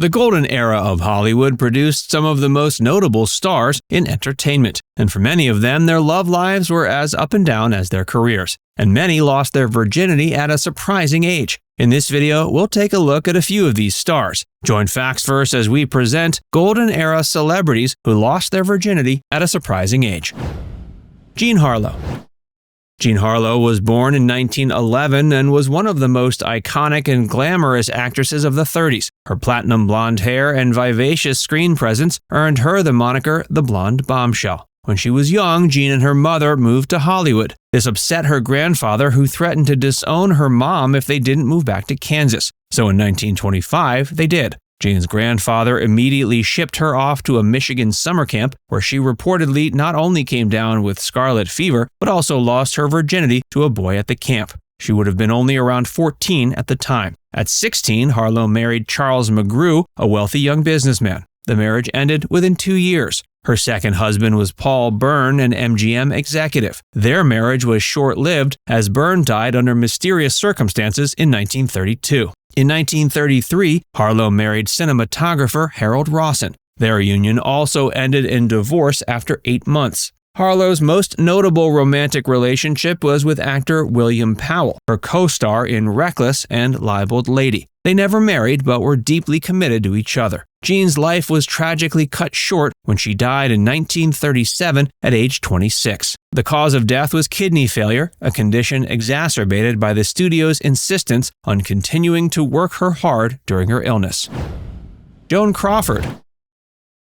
The golden era of Hollywood produced some of the most notable stars in entertainment, and for many of them, their love lives were as up and down as their careers, and many lost their virginity at a surprising age. In this video, we'll take a look at a few of these stars. Join Facts First as we present golden era celebrities who lost their virginity at a surprising age. Jean Harlow. Jean Harlow was born in 1911 and was one of the most iconic and glamorous actresses of the 30s. Her platinum blonde hair and vivacious screen presence earned her the moniker the Blonde Bombshell. When she was young, Jean and her mother moved to Hollywood. This upset her grandfather, who threatened to disown her mom if they didn't move back to Kansas. So in 1925, they did. Jean's grandfather immediately shipped her off to a Michigan summer camp where she reportedly not only came down with scarlet fever, but also lost her virginity to a boy at the camp. She would have been only around 14 at the time. At 16, Harlow married Charles McGrew, a wealthy young businessman. The marriage ended within 2 years. Her second husband was Paul Bern, an MGM executive. Their marriage was short-lived as Bern died under mysterious circumstances in 1932. In 1933, Harlow married cinematographer Harold Rawson. Their union also ended in divorce after 8 months. Harlow's most notable romantic relationship was with actor William Powell, her co-star in Reckless and Libeled Lady. They never married but were deeply committed to each other. Jean's life was tragically cut short when she died in 1937 at age 26. The cause of death was kidney failure, a condition exacerbated by the studio's insistence on continuing to work her hard during her illness. Joan Crawford.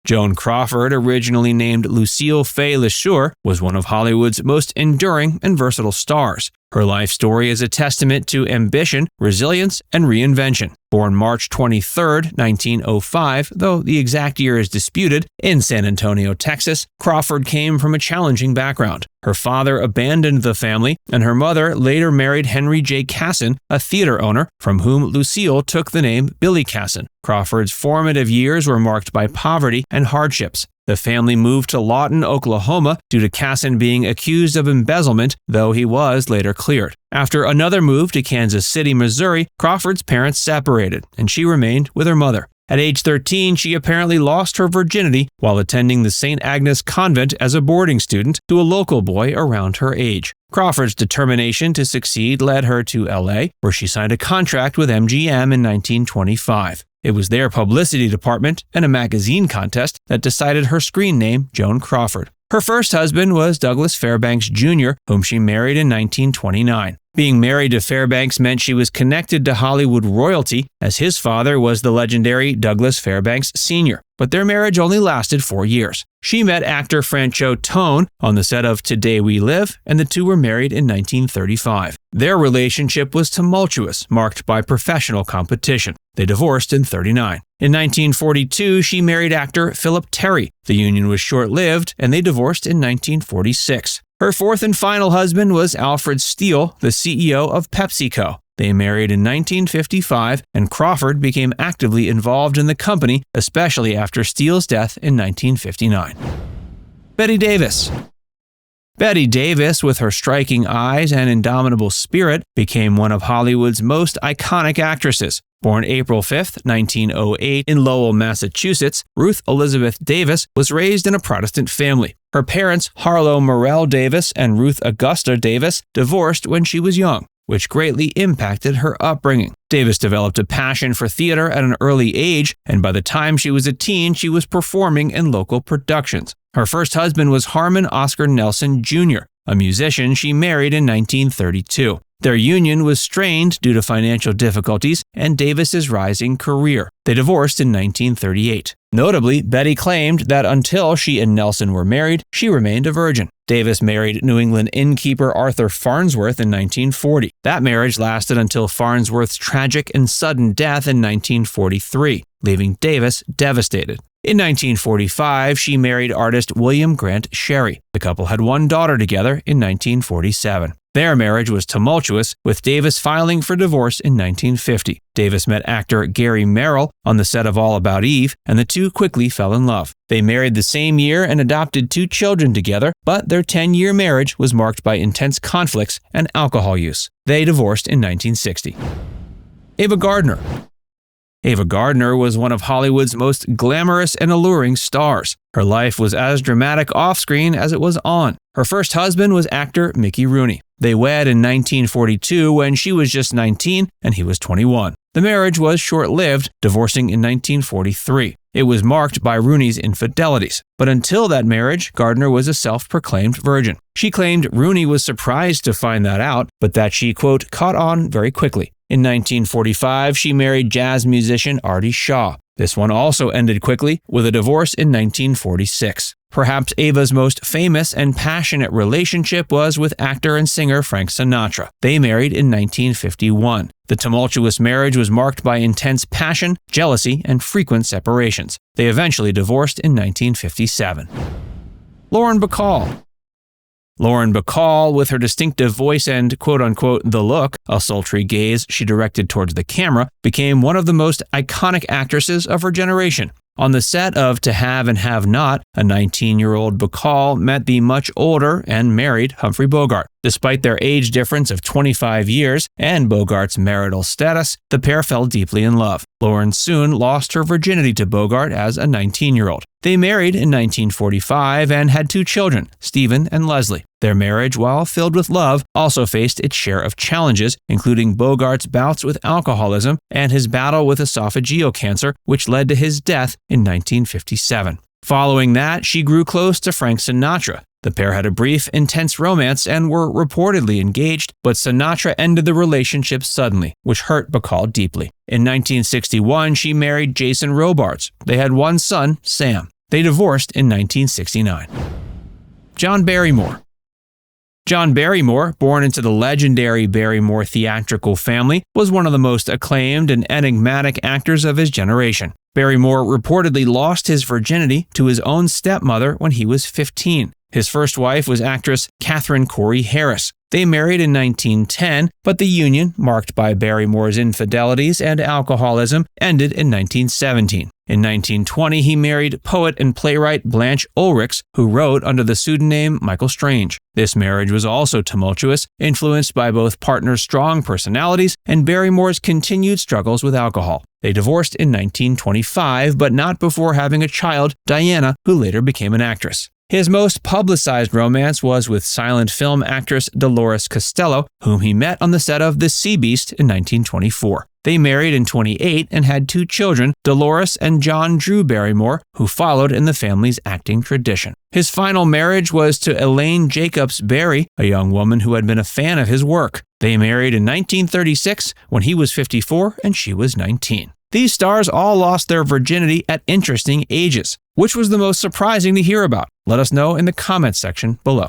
Joan Crawford, originally named Lucille Fay LeSueur, was one of Hollywood's most enduring and versatile stars. Her life story is a testament to ambition, resilience, and reinvention. Born March 23, 1905, though the exact year is disputed, in San Antonio, Texas, Crawford came from a challenging background. Her father abandoned the family, and her mother later married Henry J. Casson, a theater owner, from whom Lucille took the name Billy Casson. Crawford's formative years were marked by poverty and hardships. The family moved to Lawton, Oklahoma, due to Casson being accused of embezzlement, though he was later cleared. After another move to Kansas City, Missouri, Crawford's parents separated, and she remained with her mother. At age 13, she apparently lost her virginity while attending the St. Agnes Convent as a boarding student to a local boy around her age. Crawford's determination to succeed led her to LA, where she signed a contract with MGM in 1925. It was their publicity department and a magazine contest that decided her screen name, Joan Crawford. Her first husband was Douglas Fairbanks Jr., whom she married in 1929. Being married to Fairbanks meant she was connected to Hollywood royalty, as his father was the legendary Douglas Fairbanks Sr., but their marriage only lasted 4 years. She met actor Franchot Tone on the set of Today We Live, and the two were married in 1935. Their relationship was tumultuous, marked by professional competition. They divorced in 1939. In 1942, she married actor Philip Terry. The union was short-lived, and they divorced in 1946. Her fourth and final husband was Alfred Steele, the CEO of PepsiCo. They married in 1955, and Crawford became actively involved in the company, especially after Steele's death in 1959. Bette Davis. Bette Davis, with her striking eyes and indomitable spirit, became one of Hollywood's most iconic actresses. Born April 5, 1908, in Lowell, Massachusetts, Ruth Elizabeth Davis was raised in a Protestant family. Her parents, Harlow Morrell Davis and Ruth Augusta Davis, divorced when she was young, which greatly impacted her upbringing. Davis developed a passion for theater at an early age, and by the time she was a teen, she was performing in local productions. Her first husband was Harmon Oscar Nelson Jr., a musician she married in 1932. Their union was strained due to financial difficulties and Davis's rising career. They divorced in 1938. Notably, Bette claimed that until she and Nelson were married, she remained a virgin. Davis married New England innkeeper Arthur Farnsworth in 1940. That marriage lasted until Farnsworth's tragic and sudden death in 1943, leaving Davis devastated. In 1945, she married artist William Grant Sherry. The couple had one daughter together in 1947. Their marriage was tumultuous, with Davis filing for divorce in 1950. Davis met actor Gary Merrill on the set of All About Eve, and the two quickly fell in love. They married the same year and adopted 2 children together, but their 10-year marriage was marked by intense conflicts and alcohol use. They divorced in 1960. Ava Gardner. Ava Gardner was one of Hollywood's most glamorous and alluring stars. Her life was as dramatic off-screen as it was on. Her first husband was actor Mickey Rooney. They wed in 1942 when she was just 19 and he was 21. The marriage was short-lived, divorcing in 1943. It was marked by Rooney's infidelities. But until that marriage, Gardner was a self-proclaimed virgin. She claimed Rooney was surprised to find that out, but that she, quote, caught on very quickly. In 1945, she married jazz musician Artie Shaw. This one also ended quickly, with a divorce in 1946. Perhaps Ava's most famous and passionate relationship was with actor and singer Frank Sinatra. They married in 1951. The tumultuous marriage was marked by intense passion, jealousy, and frequent separations. They eventually divorced in 1957. Lauren Bacall. Lauren Bacall, with her distinctive voice and quote-unquote the look, a sultry gaze she directed towards the camera, became one of the most iconic actresses of her generation. On the set of To Have and Have Not, a 19-year-old Bacall met the much older and married Humphrey Bogart. Despite their age difference of 25 years and Bogart's marital status, the pair fell deeply in love. Lauren soon lost her virginity to Bogart as a 19-year-old. They married in 1945 and had 2 children, Stephen and Leslie. Their marriage, while filled with love, also faced its share of challenges, including Bogart's bouts with alcoholism and his battle with esophageal cancer, which led to his death in 1957. Following that, she grew close to Frank Sinatra. The pair had a brief, intense romance and were reportedly engaged, but Sinatra ended the relationship suddenly, which hurt Bacall deeply. In 1961, she married Jason Robards. They had 1 son, Sam. They divorced in 1969. John Barrymore. John Barrymore, born into the legendary Barrymore theatrical family, was one of the most acclaimed and enigmatic actors of his generation. Barrymore reportedly lost his virginity to his own stepmother when he was 15. His first wife was actress Catherine Corey Harris. They married in 1910, but the union, marked by Barrymore's infidelities and alcoholism, ended in 1917. In 1920, he married poet and playwright Blanche Ulrichs, who wrote under the pseudonym Michael Strange. This marriage was also tumultuous, influenced by both partners' strong personalities and Barrymore's continued struggles with alcohol. They divorced in 1925, but not before having a child, Diana, who later became an actress. His most publicized romance was with silent film actress Dolores Costello, whom he met on the set of The Sea Beast in 1924. They married in 1928 and had 2 children, Dolores and John Drew Barrymore, who followed in the family's acting tradition. His final marriage was to Elaine Jacobs Barry, a young woman who had been a fan of his work. They married in 1936 when he was 54 and she was 19. These stars all lost their virginity at interesting ages. Which was the most surprising to hear about? Let us know in the comments section below.